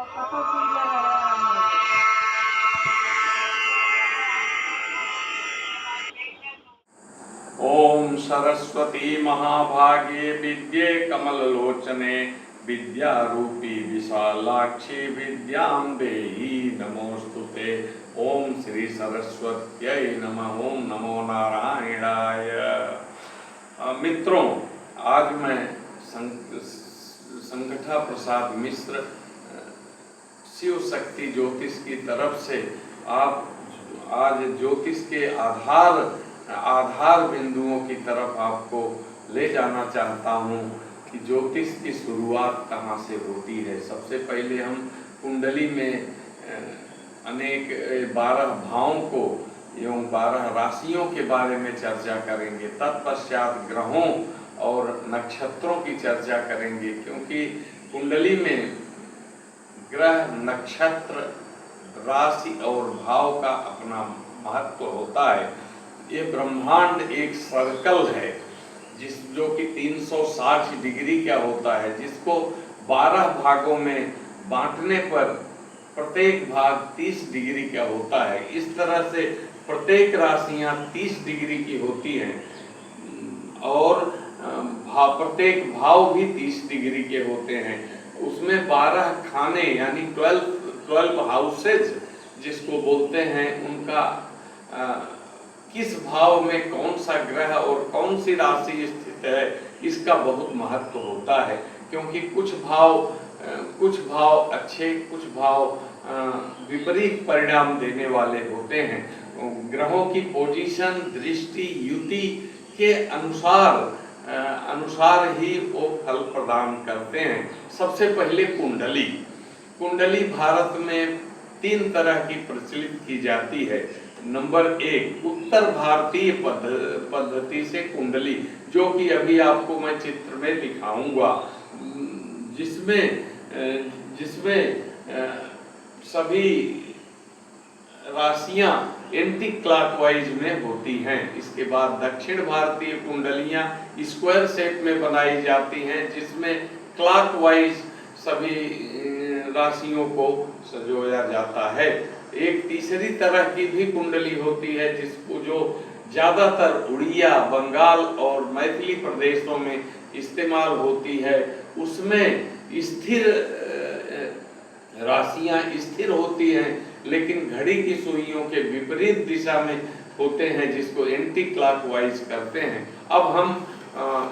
ओम सरस्वती महाभागे विद्ये कमललोचने विद्यारूपी विशालाक्षी विद्यां देहि नमोस्तुते। ओम श्री सरस्वत्यै नमः। ओम नमो नारायणाय। मित्रों, आज मैं संगठा प्रसाद मिश्र शिव शक्ति ज्योतिष की तरफ से आप आज ज्योतिष के आधार बिंदुओं की तरफ आपको ले जाना चाहता हूँ कि ज्योतिष की शुरुआत कहाँ से होती है। सबसे पहले हम कुंडली में अनेक 12 भावों को एवं 12 राशियों के बारे में चर्चा करेंगे। तत्पश्चात ग्रहों और नक्षत्रों की चर्चा करेंगे, क्योंकि कुंडली में ग्रह, नक्षत्र, राशि और भाव का अपना महत्व होता है। ये ब्रह्मांड एक सर्कल है जो कि 360 डिग्री का होता है, जिसको 12 भागों में बांटने पर प्रत्येक भाग 30 डिग्री का होता है। इस तरह से प्रत्येक राशियां 30 डिग्री की होती हैं और प्रत्येक भाव भी 30 डिग्री के होते हैं। उसमें 12 खाने यानी 12 हाउसेज जिसको बोलते हैं, उनका किस भाव में कौन सा ग्रह और कौन सी राशि स्थित है, इसका बहुत महत्व होता है। क्योंकि कुछ भाव अच्छे, कुछ भाव विपरीत परिणाम देने वाले होते हैं। ग्रहों की पोजीशन, दृष्टि, युति के अनुसार ही वो फल प्रदान करते हैं। सबसे पहले कुंडली भारत में 3 तरह की प्रचलित की जाती है। नंबर 1 उत्तर भारतीय पद्धति से कुंडली, जो कि अभी आपको मैं चित्र में दिखाऊंगा, जिसमें सभी राशियां एंटी क्लॉकवाइज में होती हैं। इसके बाद दक्षिण भारतीय कुंडलियां स्क्वायर शेप में बनाई जाती हैं, जिसमें क्लॉकवाइज सभी राशियों को सजोया जाता है। एक तीसरी तरह की भी कुंडली होती है, जो ज्यादातर उड़िया, बंगाल और मैथिली प्रदेशों में इस्तेमाल होती है। उसमें स्थिर राशियां स्थिर होती हैं, लेकिन घड़ी की सुइयों के विपरीत दिशा में होते हैं, जिसको एंटी क्लॉकवाइज करते हैं। अब हम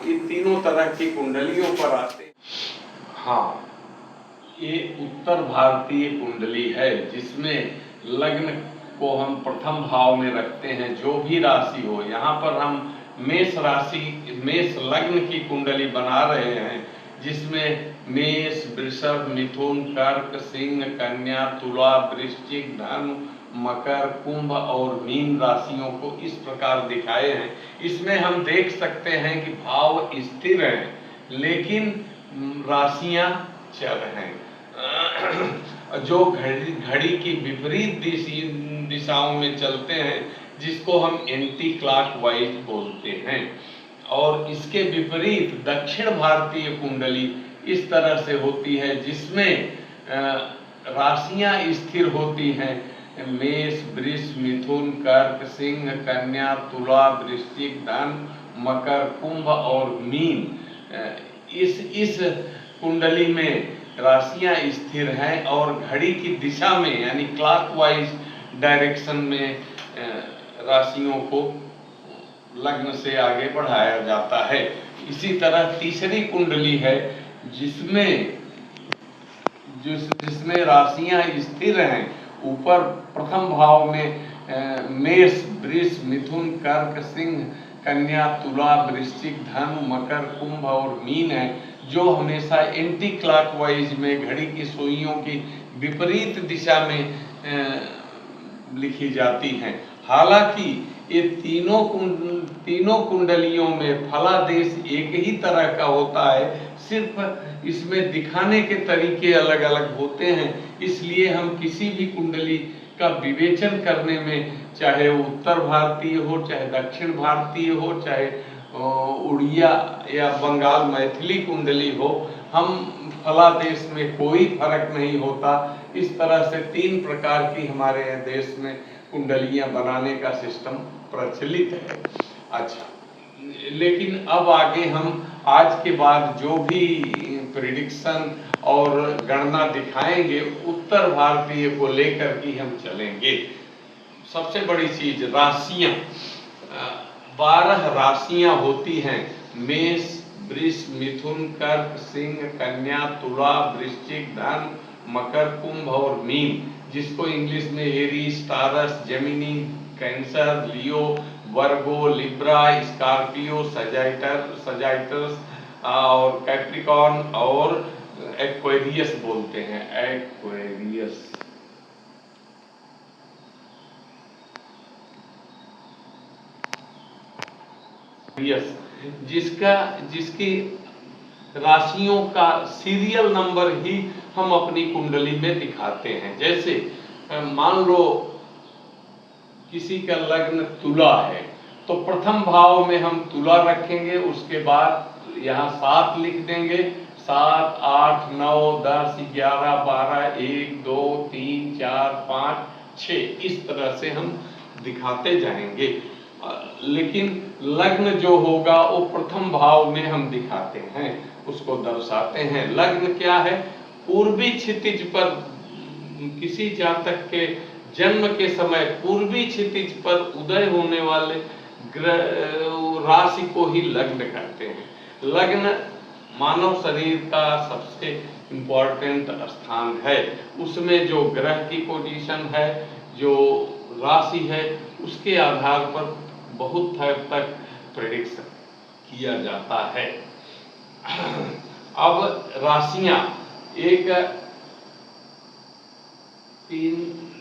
इन तीनों तरह की कुंडलियों पर आते हैं। हाँ, ये उत्तर भारतीय कुंडली है, जिसमें लग्न को हम प्रथम भाव में रखते हैं, जो भी राशि हो। यहाँ पर हम मेष लग्न की कुंडली बना रहे हैं, जिसमें मेष, वृषभ, मिथुन, कर्क, सिंह, कन्या, तुला, वृश्चिक, धनु, मकर, कुंभ और मीन राशियों को इस प्रकार दिखाए हैं। इसमें हम देख सकते हैं कि भाव स्थिर हैं, लेकिन राशियां चल हैं, जो घड़ी की विपरीत दिशाओं में चलते हैं, जिसको हम एंटी क्लॉकवाइज बोलते हैं। और इसके विपरीत दक्षिण भारतीय कुंडली इस तरह से होती है, जिसमें राशियां स्थिर होती हैं। मेष, वृष, मिथुन, कर्क, सिंह, कन्या, तुला, वृश्चिक, धनु, मकर, कुंभ और मीन। इस कुंडली में राशियां स्थिर हैं और घड़ी की दिशा में यानी क्लॉकवाइज डायरेक्शन में राशियों को लग्न से आगे बढ़ाया जाता है। इसी तरह तीसरी कुंडली है, जिसमें राशियां स्थिर हैं। ऊपर प्रथम भाव में मेष, वृष, मिथुन, कर्क, सिंह, कन्या, तुला, वृश्चिक, धनु, मकर, कुंभ और मीन है, जो हमेशा एंटी क्लॉकवाइज में घड़ी की सुइयों की विपरीत दिशा में लिखी जाती हैं। हालांकि ये तीनों कुंडलियों में फलादेश एक ही तरह का होता है, सिर्फ इसमें दिखाने के तरीके अलग अलग होते हैं। इसलिए हम किसी भी कुंडली का विवेचन करने में, चाहे वो उत्तर भारतीय हो, चाहे दक्षिण भारतीय हो, चाहे उड़िया या बंगाल मैथिली कुंडली हो, हम फला देश में कोई फर्क नहीं होता। इस तरह से 3 प्रकार की हमारे देश में कुंडलियां बनाने का सिस्टम प्रचलित है। अच्छा, लेकिन अब आगे हम आज के बाद जो भी प्रिडिक्शन और गणना दिखाएंगे उत्तर भारतीय को लेकर के हम चलेंगे। सबसे बड़ी चीज राशियां, 12 राशियां होती हैं, मेष, वृष, मिथुन, कर्क, सिंह, कन्या, तुला, वृश्चिक, धन, मकर, कुंभ और मीन, जिसको इंग्लिश में एरीज, टारस, जेमिनी, कैंसर, लियो, वर्गो, लिब्रा, स्कॉर्पियो, सजाइटस और कैप्रिकॉर्न और एक्वेरियस बोलते हैं, एक्वेरियस। जिसकी राशियों का सीरियल नंबर ही हम अपनी कुंडली में दिखाते हैं। जैसे मान लो किसी का लग्न तुला है तो प्रथम भाव में हम तुला रखेंगे, उसके बाद यहाँ 7 लिख देंगे, 7, 8, 9, 10, 11, 12, 1, 2, 3, 4, 5, 6 इस तरह से हम दिखाते जाएंगे। लेकिन लग्न जो होगा वो प्रथम भाव में हम दिखाते हैं, उसको दर्शाते हैं। लग्न क्या है? पूर्वी क्षितिज पर किसी जातक के जन्म के समय पूर्वी क्षितिज पर उदय होने वाले राशि को ही लग्न कहते हैं। लग्न मानव शरीर का सबसे इम्पोर्टेंट स्थान है। उसमें जो ग्रह की पोजीशन है, जो राशि है, उसके आधार पर बहुत हद तक प्रेडिक्शन किया जाता है। अब राशियां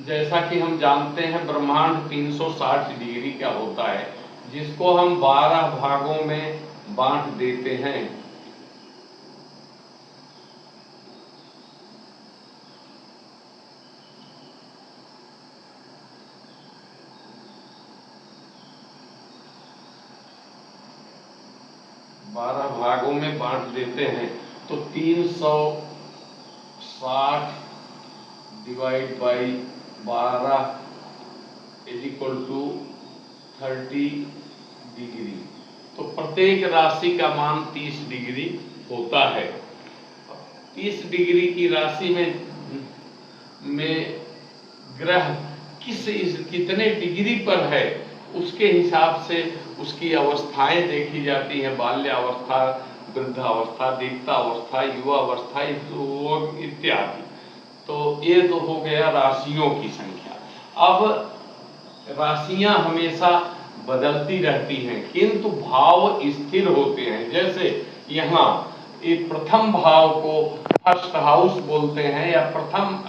जैसा कि हम जानते हैं ब्रह्मांड 360 डिग्री का होता है, जिसको हम 12 भागों में बांट देते हैं। तो 360 divide by 12 is equal to 30 degree. तो प्रत्येक राशि का मान 30 डिग्री होता है। 30 डिग्री की राशि में ग्रह कितने डिग्री पर है उसके हिसाब से उसकी अवस्थाएं देखी जाती हैं। बाल्यावस्था, वृद्धावस्था, दीप्तावस्था, युवावस्था इत्यादि। तो ये तो हो गया राशियों की संख्या। अब राशियां हमेशा बदलती रहती हैं किंतु भाव स्थिर होते हैं। जैसे यहाँ एक प्रथम भाव को फर्स्ट हाउस बोलते हैं या प्रथम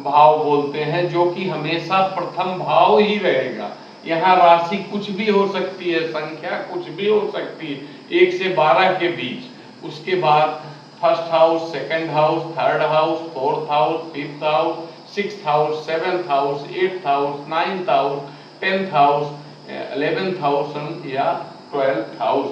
भाव बोलते हैं, जो कि हमेशा प्रथम भाव ही रहेगा। यहाँ राशि कुछ भी हो सकती है, संख्या कुछ भी हो सकती है, 1 से 12 के बीच। उसके बाद first house, second house, third house, fourth house, fifth house, sixth house, seventh house, 8th house, 9th house, 10th house, 11th house या 12th हाउस।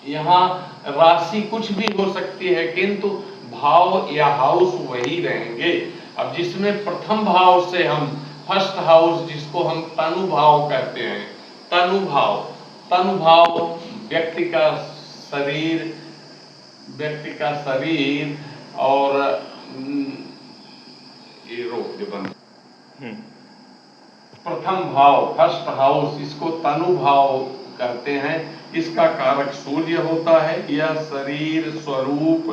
यहाँ राशि कुछ भी हो सकती है किंतु भाव या हाउस वही रहेंगे। अब जिसमें प्रथम भाव से हम फर्स्ट हाउस, जिसको हम तनु भाव कहते हैं, तनु भाव व्यक्ति का शरीर और ये रोक दे बंद। प्रथम भाव फर्स्ट हाउस, इसको तनु भाव कहते हैं। इसका कारक सूर्य होता है। यह शरीर, स्वरूप,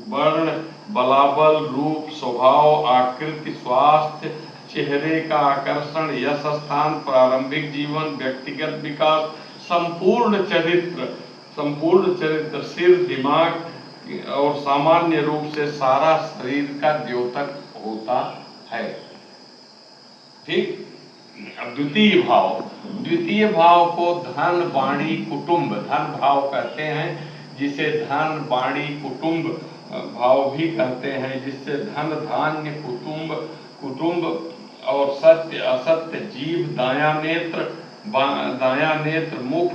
वर्ण, बलाबल, रूप, स्वभाव, आकृति, स्वास्थ्य, चेहरे का आकर्षण, यश स्थान, प्रारंभिक जीवन, व्यक्तिगत विकास, संपूर्ण चरित्र, सिर, दिमाग और सामान्य रूप से सारा शरीर का द्योतक होता है। ठीक। अब द्वितीय भाव को धन, वाणी, कुटुंब, धन भाव कहते हैं, जिसे धन, वाणी, कुटुंब भाव भी कहते हैं, जिससे धन, धान्य, कुटुंब और सत्य, असत्य, जीव, दायां नेत्र, मुख,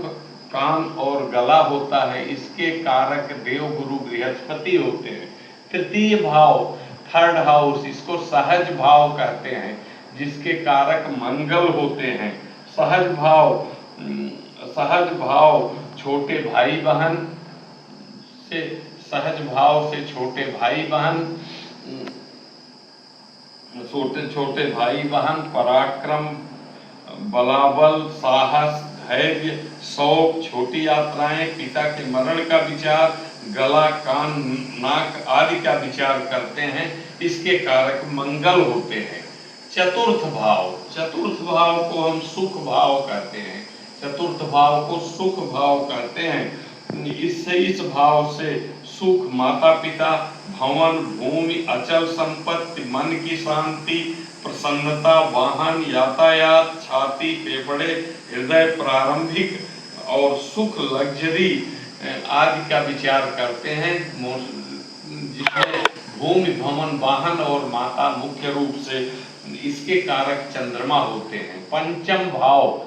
कान और गला होता है, इसके कारक देवगुरु बृहस्पति होते हैं। तृतीय भाव, थर्ड हाउस, इसको सहज भाव कहते हैं, जिसके कारक मंगल होते हैं। सहज भाव छोटे भाई बहन से, सहज भाव से छोटे भाई बहन, छोटे भाई बहन, पराक्रम, बलाबल, साहस, धैर्य, शौक, छोटी यात्राएं, पिता के मरण का विचार, गला, कान, नाक आदि का विचार करते हैं, इसके कारक मंगल होते हैं। चतुर्थ भाव को हम सुख भाव कहते हैं। चतुर्थ भाव को सुख भाव कहते हैं। इस भाव से सुख, माता पिता, भवन, भूमि, अचल संपत्ति, मन की शांति, प्रसन्नता, वाहन, यातायात, छाती, फेफड़े, हृदय, प्रारंभिक और सुख, लग्जरी आदि का विचार करते हैं, जिसमें भूमि, भवन, वाहन और माता मुख्य रूप से इसके कारक चंद्रमा होते हैं। पंचम भाव,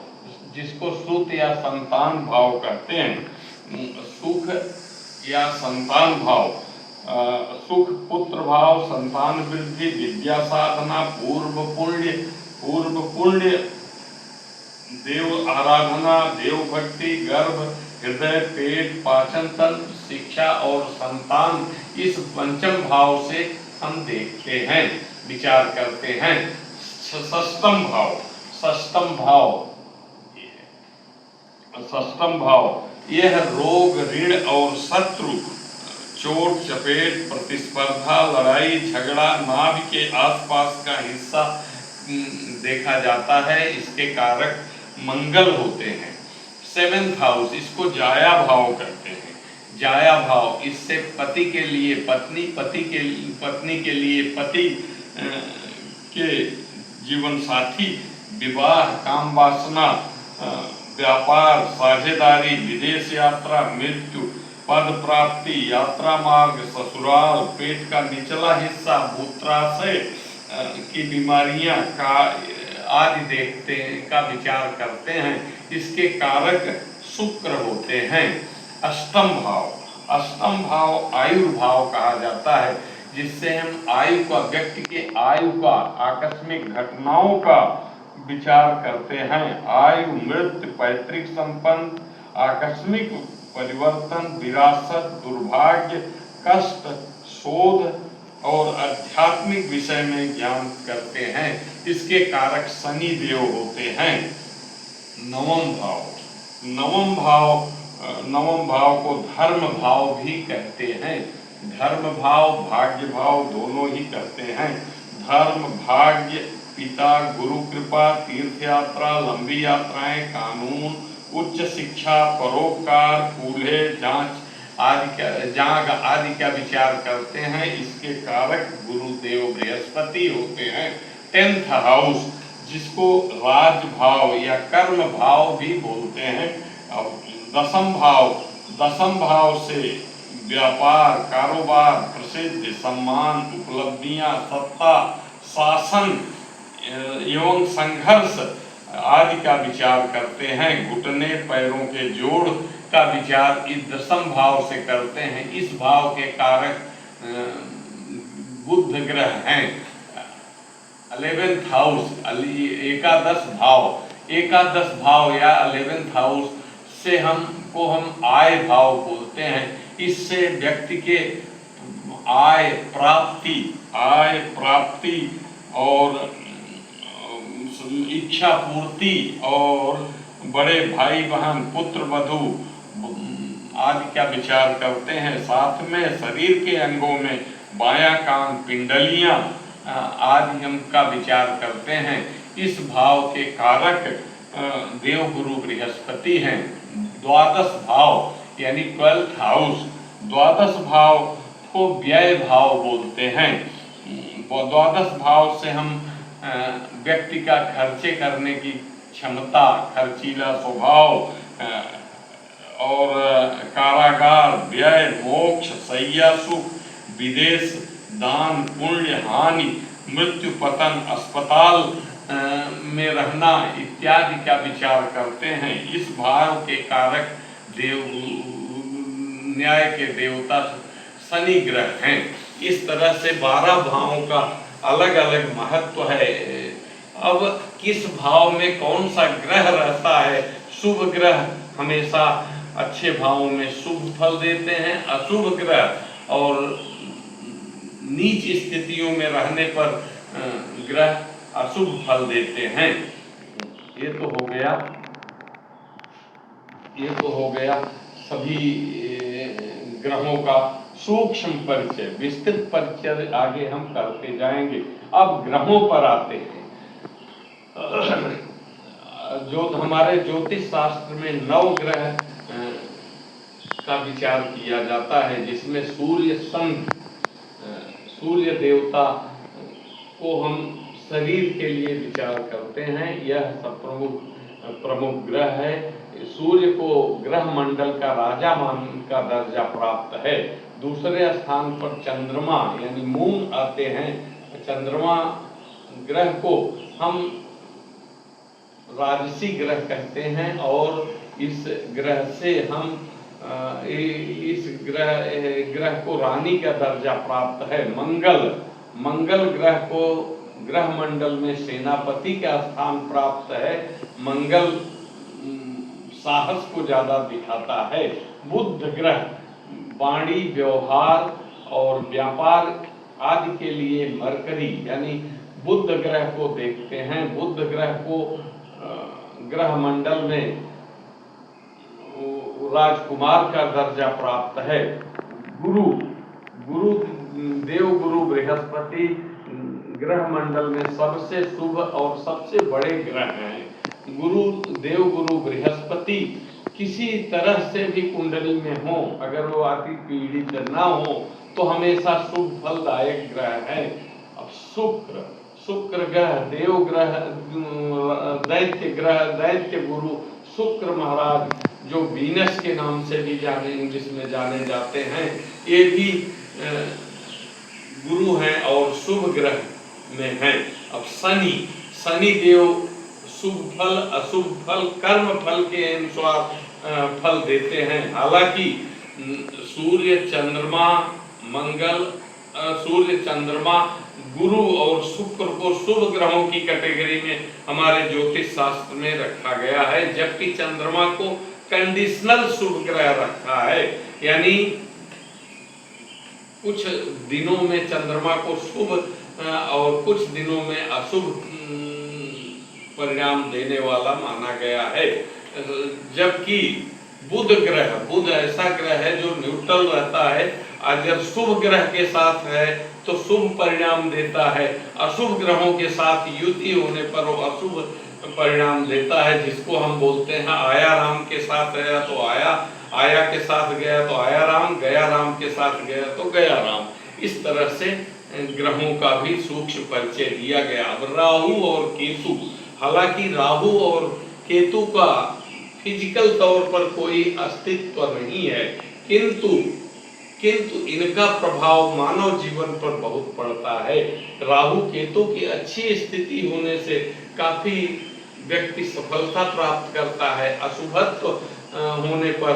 जिसको सुख या संतान भाव कहते हैं, सुख या संतान भाव, सुख, पुत्र भाव, संतान वृद्धि, विद्या साधना, पूर्व पुण्य, देव आराधना, देव भक्ति, गर्भ, हृदय, पेट, पाचन तंत्र, शिक्षा और संतान, इस पंचम भाव से हम देखते हैं, विचार करते हैं। षष्ठम भाव यह रोग, ऋण और शत्रु, चोट, चपेट, प्रतिस्पर्धा, लड़ाई झगड़ा, नाभि के आसपास का हिस्सा देखा जाता है, इसके कारक मंगल होते हैं। सेवेंथ हाउस, इसको जाया भाव कहते हैं। जाया भाव, इससे पति के लिए पत्नी, पत्नी के लिए पति के जीवन साथी, विवाह, काम वासना, व्यापार, साझेदारी, विदेश यात्रा, मृत्यु, पद प्राप्ति, यात्रा मार्ग, ससुराल, पेट का निचला हिस्सा, मूत्राशय की बीमारियां का आदि देखते हैं, का विचार करते हैं, इसके कारक शुक्र होते हैं। अष्टम भाव आयुर्भाव कहा जाता है, जिससे हम आयु का, व्यक्ति के आयु का, आकस्मिक घटनाओं का विचार करते हैं। आयु, मृत्यु, पैतृक संपत्ति, आकस्मिक परिवर्तन, विरासत, दुर्भाग्य, कष्ट, शोध और आध्यात्मिक विषय में ज्ञान करते हैं, इसके कारक शनि देव होते हैं। नवम भाव को धर्म भाव भी कहते हैं। धर्म भाव, भाग्य भाव दोनों ही कहते हैं। धर्म, भाग्य, पिता, गुरु कृपा, तीर्थ यात्रा, लंबी यात्राएं, कानून, उच्च शिक्षा, परोपकार, कूल्हे, जाग आदि का विचार करते हैं, इसके कारक गुरुदेव बृहस्पति होते हैं। 10th हाउस, जिसको राज भाव या कर्म भाव भी बोलते हैं। अब दसम भाव से व्यापार, कारोबार, प्रसिद्धि, सम्मान, उपलब्धियां, सत्ता, शासन एवं संघर्ष आदि का विचार करते हैं। घुटने, पैरों के जोड़ का विचार इस दसम भाव से करते हैं। इस भाव के कारक बुध ग्रह हैं। 11th हाउस, एकादश भाव या 11th हाउस से हम आय भाव बोलते हैं। इससे व्यक्ति के आय प्राप्ति और इच्छा पूर्ति और बड़े भाई बहन, पुत्र वधू आदि का विचार करते हैं। साथ में शरीर के अंगों में बायां कान, पिंडलियां आदि हम का विचार करते हैं। इस भाव के कारक देवगुरु बृहस्पति हैं। द्वादश भाव यानी 12th हाउस, द्वादश भाव को व्यय भाव बोलते हैं। द्वादश भाव से हम व्यक्ति का खर्चे करने की क्षमता, खर्चीला स्वभाव और कारागार, व्यय, मोक्ष, शय्या सुख, विदेश, दान, पुण्य, हानि, मृत्यु, पतन, अस्पताल में रहना इत्यादि का विचार करते हैं। इस भाव के कारक न्याय के देवता शनि ग्रह हैं। इस तरह से 12 भावों का अलग अलग महत्व है। अब किस भाव में कौन सा ग्रह रहता है, शुभ ग्रह हमेशा अच्छे भावों में शुभ फल देते हैं, अशुभ ग्रह और नीच स्थितियों में रहने पर ग्रह अशुभ फल देते हैं। ये तो हो गया सभी ग्रहों का सूक्ष्म परिचय। विस्तृत परिचय आगे हम करते जाएंगे। अब ग्रहों पर आते हैं। जो हमारे ज्योतिष शास्त्र में 9 ग्रह का विचार किया जाता है, जिसमें सूर्य देवता को हम शरीर के लिए विचार करते हैं। यह सब प्रमुख ग्रह है। सूर्य को ग्रह मंडल का राजा मान का दर्जा प्राप्त है। दूसरे स्थान पर चंद्रमा यानी मून आते हैं। चंद्रमा ग्रह को हम राजसी ग्रह कहते हैं और इस ग्रह से हम इस ग्रह को रानी का दर्जा प्राप्त है। मंगल ग्रह को ग्रह मंडल में सेनापति का स्थान प्राप्त है। मंगल साहस को ज्यादा दिखाता है। बुध ग्रह वाणी, व्यवहार और व्यापार आदि के लिए मरकरी यानी बुध ग्रह को देखते हैं। बुध ग्रह को ग्रह मंडल में राजकुमार का दर्जा प्राप्त है। देवगुरु बृहस्पति ग्रह मंडल में सबसे शुभ और सबसे बड़े ग्रह हैं। देवगुरु बृहस्पति किसी तरह से भी कुंडली में हो, अगर वो अति पीड़ित ना हो तो हमेशा शुभ फलदायक ग्रह है। अब शुक्र ग्रह देव ग्रह, दैत्य गुरु शुक्र महाराज जो वीनस के नाम से भी इंग्लिश में जाने जाते हैं, ये भी गुरु हैं और शुभ ग्रह में हैं। अब शनि देव शुभ फल अशुभ फल कर्म फल के अनुसार फल देते हैं। हालांकि सूर्य चंद्रमा गुरु और शुक्र को शुभ ग्रहों की कैटेगरी में हमारे ज्योतिष शास्त्र में रखा गया है, जबकि चंद्रमा को कंडीशनल शुभ ग्रह रखा है। यानी कुछ दिनों में चंद्रमा को शुभ और कुछ दिनों में अशुभ परिणाम देने वाला माना गया है। जबकि बुध ऐसा ग्रह है जो न्यूट्रल रहता है। अगर शुभ ग्रह के साथ है तो शुभ परिणाम देता है, अशुभ ग्रहों के साथ युति होने पर वो अशुभ परिणाम देता है, जिसको हम बोलते हैं आया राम के साथ गया तो आया के साथ गया तो आया राम, गया राम के साथ गया तो गया राम। इस तरह से ग्रहों का भी सूक्ष्म परिचय दिया गया। अब राहु और केतु, हालांकि राहु और केतु का फिजिकल तौर पर कोई अस्तित्व नहीं है, किंतु इनका प्रभाव मानव जीवन पर बहुत पड़ता है। राहु केतु की अच्छी स्थिति होने से काफी व्यक्ति सफलता प्राप्त करता है, अशुभत्व होने पर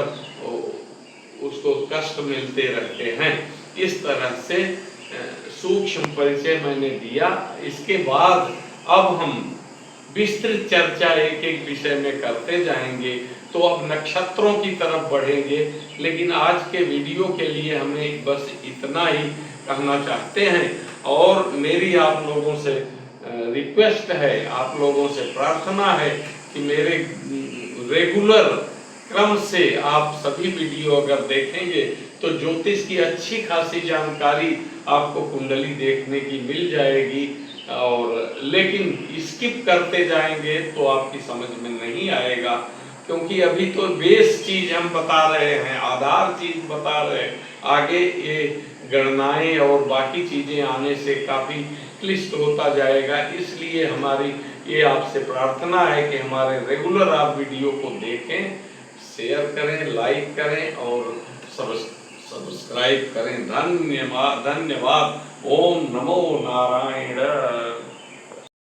उसको कष्ट मिलते रहते हैं। इस तरह से सूक्ष्म परिचय मैंने दिया। इसके बाद अब हम विस्तृत चर्चा एक एक विषय में करते जाएंगे। तो अब नक्षत्रों की तरफ बढ़ेंगे, लेकिन आज के वीडियो के लिए हमें बस इतना ही कहना चाहते हैं। और मेरी आप लोगों से रिक्वेस्ट है, आप लोगों से प्रार्थना है कि मेरे रेगुलर क्रम से आप सभी वीडियो अगर देखेंगे तो ज्योतिष की अच्छी खासी जानकारी आपको कुंडली देखने की मिल जाएगी। और लेकिन स्किप करते जाएंगे तो आपकी समझ में नहीं आएगा, क्योंकि अभी तो बेस चीज हम बता रहे हैं, आधार चीज बता रहे हैं। आगे ये गणनाएं और बाकी चीजें आने से काफी क्लिष्ट होता जाएगा। इसलिए हमारी ये आपसे प्रार्थना है कि हमारे रेगुलर आप वीडियो को देखें, शेयर करें, लाइक करें और सब्सक्राइब करें। धन्यवाद। ओम नमो नारायण।